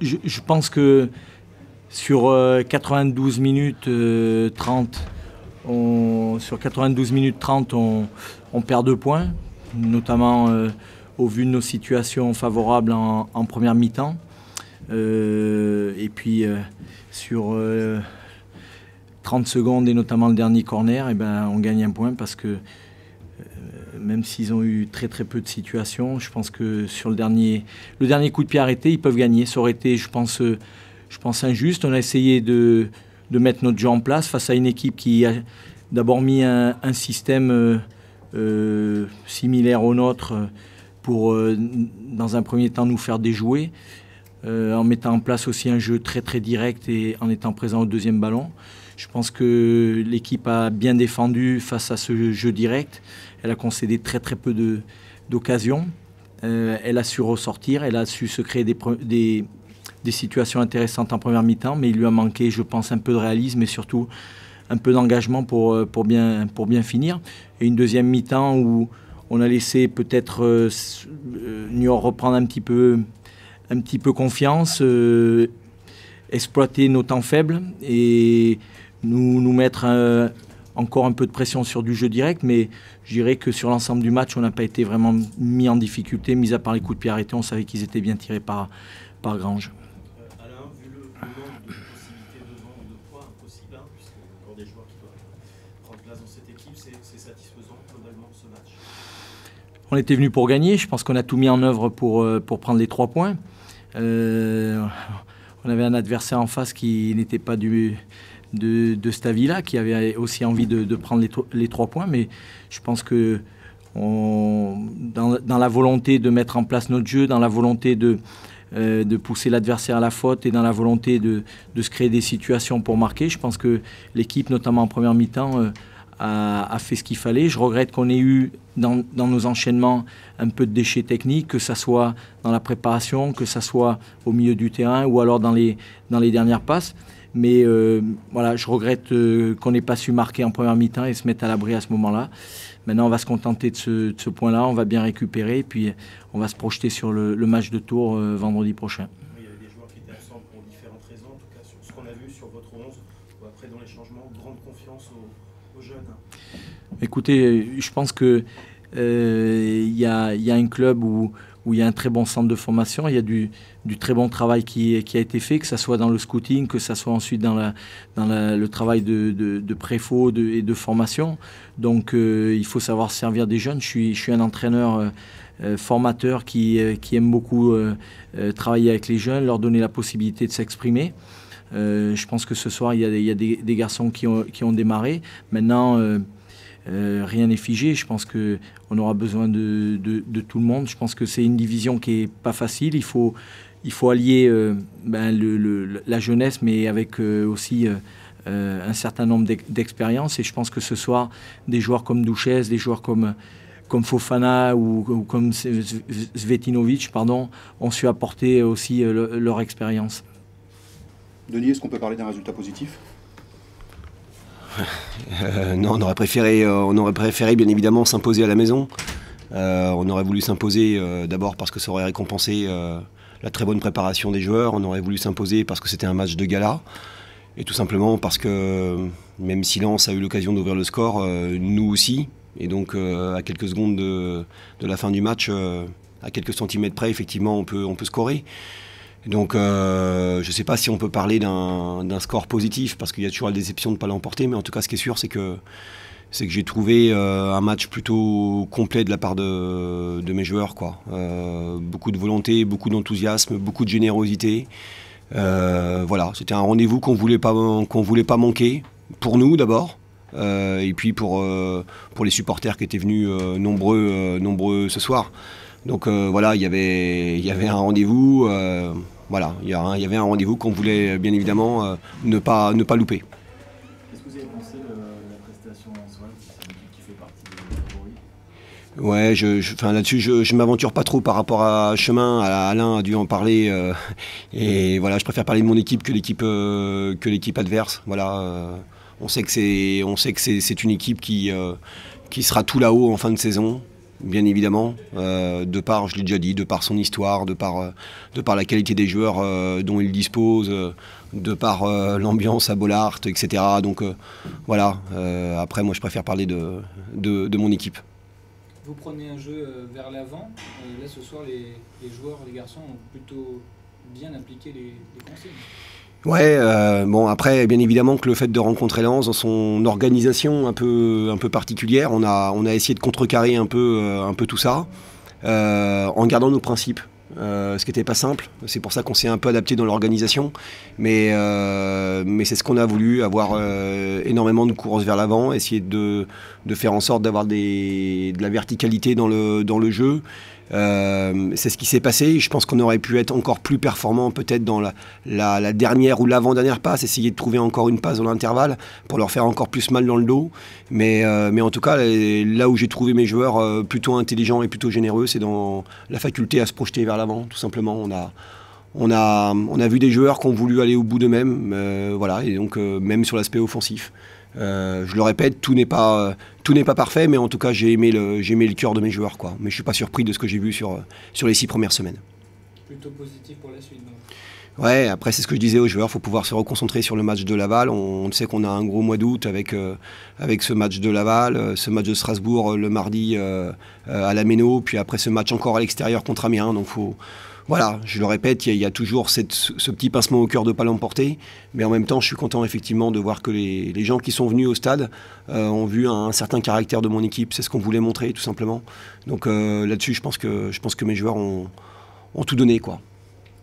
Je pense que sur 92 minutes 30, on perd 2 points, notamment au vu de nos situations favorables en première mi-temps. Et puis sur 30 secondes et notamment le dernier corner, on gagne 1 point parce que même s'ils ont eu très peu de situations, je pense que sur le dernier coup de pied arrêté, ils peuvent gagner. Ça aurait été, je pense injuste. On a essayé de mettre notre jeu en place face à une équipe qui a d'abord mis un système similaire au nôtre pour, dans un premier temps, nous faire déjouer, en mettant en place aussi un jeu très direct et en étant présent au deuxième ballon. Je pense que l'équipe a bien défendu face à ce jeu direct. Elle a concédé très peu d'occasions. Elle a su ressortir, elle a su se créer des situations intéressantes en première mi-temps, mais il lui a manqué, je pense, un peu de réalisme et surtout un peu d'engagement pour bien finir. Et une deuxième mi-temps où on a laissé peut-être Niort reprendre un petit peu confiance, exploiter nos temps faibles et nous mettre encore un peu de pression sur du jeu direct, mais je dirais que sur l'ensemble du match, on n'a pas été vraiment mis en difficulté, mis à part les coups de pied arrêtés, on savait qu'ils étaient bien tirés par Grange. Alain, vu le nombre de possibilités devant ou de points impossibles, puisqu'il y a encore des joueurs qui doivent prendre place dans cette équipe, c'est satisfaisant globalement ce match? On était venu pour gagner, je pense qu'on a tout mis en œuvre pour prendre les 3 points. On avait un adversaire en face qui n'était pas de Stavilla, qui avait aussi envie de prendre les 3 points, mais je pense que dans la volonté de mettre en place notre jeu, dans la volonté de pousser l'adversaire à la faute et dans la volonté de se créer des situations pour marquer, je pense que l'équipe, notamment en première mi-temps, a fait ce qu'il fallait. Je regrette qu'on ait eu dans nos enchaînements un peu de déchets techniques, que ça soit dans la préparation, que ça soit au milieu du terrain ou alors dans les dernières passes. Mais voilà, je regrette qu'on n'ait pas su marquer en première mi-temps et se mettre à l'abri à ce moment-là. Maintenant, on va se contenter de ce point-là, on va bien récupérer et puis on va se projeter sur le match de Tours vendredi prochain. Il y avait des joueurs qui étaient absents pour différentes raisons, en tout cas sur ce qu'on a vu sur votre 11, ou après dans les changements, grande confiance aux jeunes. Écoutez, je pense que y a un club où il y a un très bon centre de formation, il y a du très bon travail qui a été fait, que ce soit dans le scouting, que ce soit ensuite dans le travail de préfaux et de formation. Donc il faut savoir servir des jeunes. Je suis un entraîneur formateur qui aime beaucoup travailler avec les jeunes, leur donner la possibilité de s'exprimer. Je pense que ce soir, il y a des garçons qui ont démarré. Maintenant, rien n'est figé. Je pense qu'on aura besoin de tout le monde. Je pense que c'est une division qui n'est pas facile. Il faut allier la jeunesse, mais avec aussi un certain nombre d'expériences. Et je pense que ce soir, des joueurs comme Douchez, des joueurs comme Fofana ou comme Svetinovic, ont su apporter aussi leur expérience. Denis, est-ce qu'on peut parler d'un résultat positif ? Non, on aurait préféré bien évidemment s'imposer à la maison. On aurait voulu s'imposer d'abord parce que ça aurait récompensé la très bonne préparation des joueurs. On aurait voulu s'imposer parce que c'était un match de gala. Et tout simplement parce que même si Lens a eu l'occasion d'ouvrir le score, nous aussi. Et donc à quelques secondes de la fin du match, à quelques centimètres près, effectivement, on peut scorer. Donc je ne sais pas si on peut parler d'un score positif, parce qu'il y a toujours la déception de ne pas l'emporter, mais en tout cas ce qui est sûr, c'est que j'ai trouvé un match plutôt complet de la part de mes joueurs, quoi. Beaucoup de volonté, beaucoup d'enthousiasme, beaucoup de générosité. Voilà, c'était un rendez-vous qu'on voulait pas manquer, pour nous d'abord, et puis pour les supporters qui étaient venus nombreux ce soir. Donc voilà, il y avait un rendez-vous. Voilà, il y avait un rendez-vous qu'on voulait bien évidemment ne pas louper. Qu'est-ce que vous avez pensé de la prestation en soirée, qui fait partie des favoris? Ouais, là-dessus, je m'aventure pas trop par rapport à Chemin. Alain a dû en parler. Et voilà, je préfère parler de mon équipe que l'équipe adverse. Voilà, on sait que c'est une équipe qui sera tout là-haut en fin de saison. bien évidemment, de par, je l'ai déjà dit, de par son histoire, de par la qualité des joueurs dont il dispose, de par l'ambiance à Bollaert, etc. Donc voilà, après moi je préfère parler de mon équipe. Vous prenez un jeu vers l'avant. Là ce soir les joueurs, les garçons ont plutôt bien appliqué les consignes. Ouais, bon après bien évidemment que le fait de rencontrer Lens dans son organisation un peu particulière, on a essayé de contrecarrer un peu tout ça en gardant nos principes. Ce qui n'était pas simple, c'est pour ça qu'on s'est un peu adapté dans l'organisation, mais c'est ce qu'on a voulu, avoir énormément de courses vers l'avant, essayer de faire en sorte d'avoir de la verticalité dans le jeu. C'est ce qui s'est passé. Je pense qu'on aurait pu être encore plus performant peut-être dans la dernière ou l'avant-dernière passe, essayer de trouver encore une passe dans l'intervalle pour leur faire encore plus mal dans le dos. Mais en tout cas, là où j'ai trouvé mes joueurs plutôt intelligents et plutôt généreux, c'est dans la faculté à se projeter vers l'avant, tout simplement. On a vu des joueurs qui ont voulu aller au bout d'eux-mêmes, voilà, et donc même sur l'aspect offensif. Je le répète, tout n'est pas parfait, mais en tout cas j'ai aimé le cœur de mes joueurs, quoi. Mais je suis pas surpris de ce que j'ai vu sur les 6 premières semaines. Plutôt positif pour la suite, donc. Ouais, après c'est ce que je disais aux joueurs, il faut pouvoir se reconcentrer sur le match de Laval. On sait qu'on a un gros mois d'août avec ce match de Laval, ce match de Strasbourg le mardi à la Méno, puis après ce match encore à l'extérieur contre Amiens. Donc voilà, je le répète, il y a toujours ce petit pincement au cœur de ne pas l'emporter, mais en même temps, je suis content effectivement de voir que les gens qui sont venus au stade ont vu un certain caractère de mon équipe. C'est ce qu'on voulait montrer, tout simplement. Donc là-dessus, je pense que mes joueurs ont tout donné, quoi.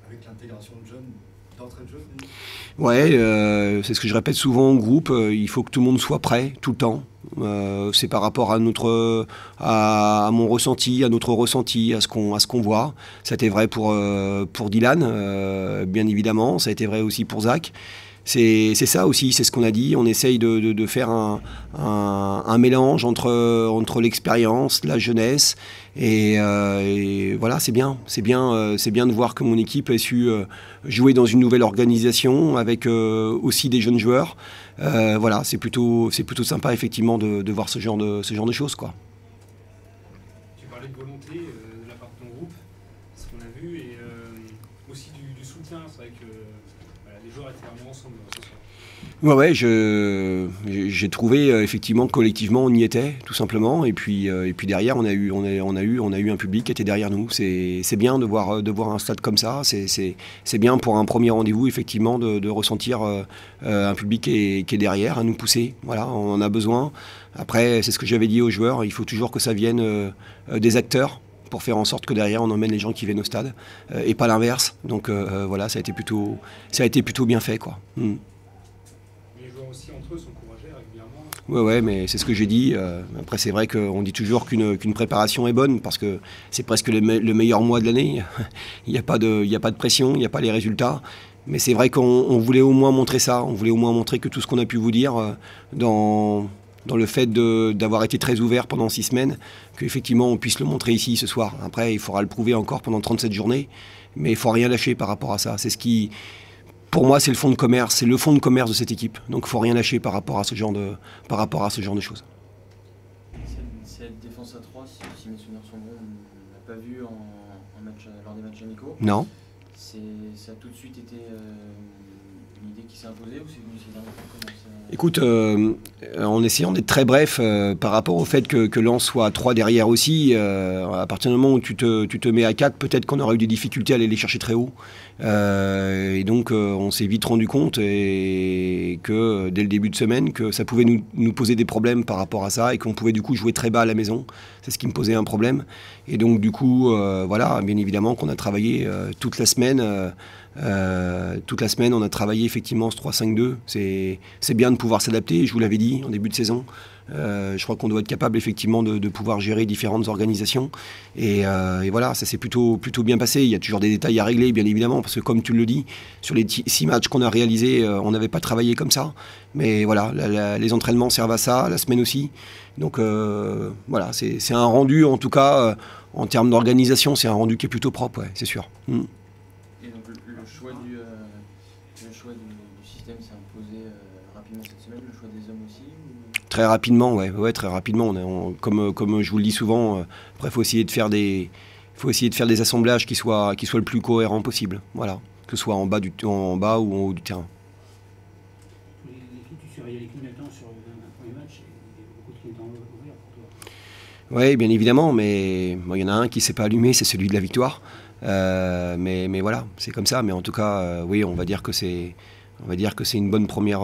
Avec l'intégration de jeunes d'entrée de jeu. Ouais, c'est ce que je répète souvent au groupe, il faut que tout le monde soit prêt tout le temps. C'est par rapport à mon ressenti, à notre ressenti, à ce qu'on voit. Ça a été vrai pour Dylan, bien évidemment, ça a été vrai aussi pour Zach. C'est ça aussi, c'est ce qu'on a dit. On essaye de faire un mélange entre l'expérience, la jeunesse, et voilà, c'est bien de voir que mon équipe a su jouer dans une nouvelle organisation avec aussi des jeunes joueurs. Voilà, c'est plutôt sympa effectivement de voir ce genre de choses, quoi. Tu parlais de volonté de la part de ton groupe, c'est ce qu'on a vu, et aussi du soutien. C'est vrai que les joueurs étaient vraiment ensemble ce soir. Ouais, j'ai trouvé effectivement collectivement on y était tout simplement, et puis derrière on a eu un public qui était derrière nous. C'est bien de voir un stade comme ça. C'est bien pour un premier rendez-vous effectivement de ressentir un public qui est derrière, à nous pousser. Voilà, on en a besoin. Après, c'est ce que j'avais dit aux joueurs, il faut toujours que ça vienne des acteurs, pour faire en sorte que derrière on emmène les gens qui viennent au stade et pas l'inverse. Donc voilà, ça a été plutôt bien fait, quoi. Les joueurs aussi entre eux s'encourageaient régulièrement. Ouais, mais c'est ce que j'ai dit. Après, c'est vrai qu'on dit toujours qu'une préparation est bonne parce que c'est presque le meilleur mois de l'année. Il n'y a pas de pression, il n'y a pas les résultats. Mais c'est vrai qu'on voulait au moins montrer ça. On voulait au moins montrer que tout ce qu'on a pu vous dire dans le fait d'avoir été très ouvert pendant 6 semaines, qu'effectivement on puisse le montrer ici ce soir. Après, il faudra le prouver encore pendant 37 journées, mais il ne faut rien lâcher par rapport à ça. C'est ce qui, pour moi, c'est le fond de commerce, de cette équipe. Donc il ne faut rien lâcher par rapport à ce genre de choses. Cette défense à 3, si mes souvenirs sont bons, on ne l'a pas vu lors des matchs amicaux. Non. Ça a tout de suite été une idée qui s'est imposée, ou c'est venu ces derniers temps? Écoute, en essayant d'être très bref par rapport au fait que Lens soit à 3 derrière aussi, à partir du moment où tu te mets à 4, peut-être qu'on aurait eu des difficultés à aller les chercher très haut. Et donc on s'est vite rendu compte et que dès le début de semaine, que ça pouvait nous poser des problèmes par rapport à ça et qu'on pouvait du coup jouer très bas à la maison. C'est ce qui me posait un problème. Et donc du coup, voilà, bien évidemment qu'on a travaillé toute la semaine. On a travaillé effectivement ce 3-5-2. C'est bien de pouvoir s'adapter, je vous l'avais dit en début de saison. Je crois qu'on doit être capable effectivement de pouvoir gérer différentes organisations. Et voilà, ça s'est plutôt bien passé. Il y a toujours des détails à régler, bien évidemment, parce que comme tu le dis, sur les 6 matchs qu'on a réalisés, on n'avait pas travaillé comme ça. Mais voilà, les entraînements servent à ça, la semaine aussi. Donc voilà, c'est un rendu, en tout cas, en termes d'organisation, c'est un rendu qui est plutôt propre, ouais, c'est sûr. Et donc le choix du système s'est imposé rapidement cette semaine, le choix des hommes aussi ou... Très rapidement, ouais, très rapidement. Comme je vous le dis souvent, après, il faut essayer de faire des assemblages qui soient le plus cohérents possible. Voilà, que ce soit en bas ou en haut du terrain. Tu surveillais les clignotants sur un premier match, et il y a beaucoup de clignotants ouverts pour toi. Oui, bien évidemment, mais il y en a un qui ne s'est pas allumé, c'est celui de la victoire. Mais voilà, c'est comme ça. Mais en tout cas, oui, on va dire que c'est une bonne première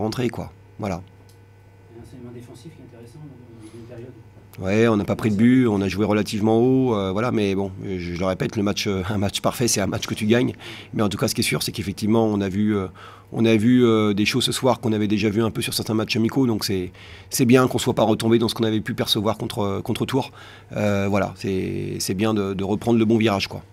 entrée, quoi. Voilà. Il y a un segment défensif qui est intéressant dans une période. Ouais, on n'a pas pris de but, on a joué relativement haut, voilà, mais bon, je le répète, un match parfait, c'est un match que tu gagnes. Mais en tout cas, ce qui est sûr, c'est qu'effectivement, on a vu des choses ce soir qu'on avait déjà vu un peu sur certains matchs amicaux, donc c'est bien qu'on ne soit pas retombé dans ce qu'on avait pu percevoir contre Tours. Voilà, c'est bien de reprendre le bon virage, quoi.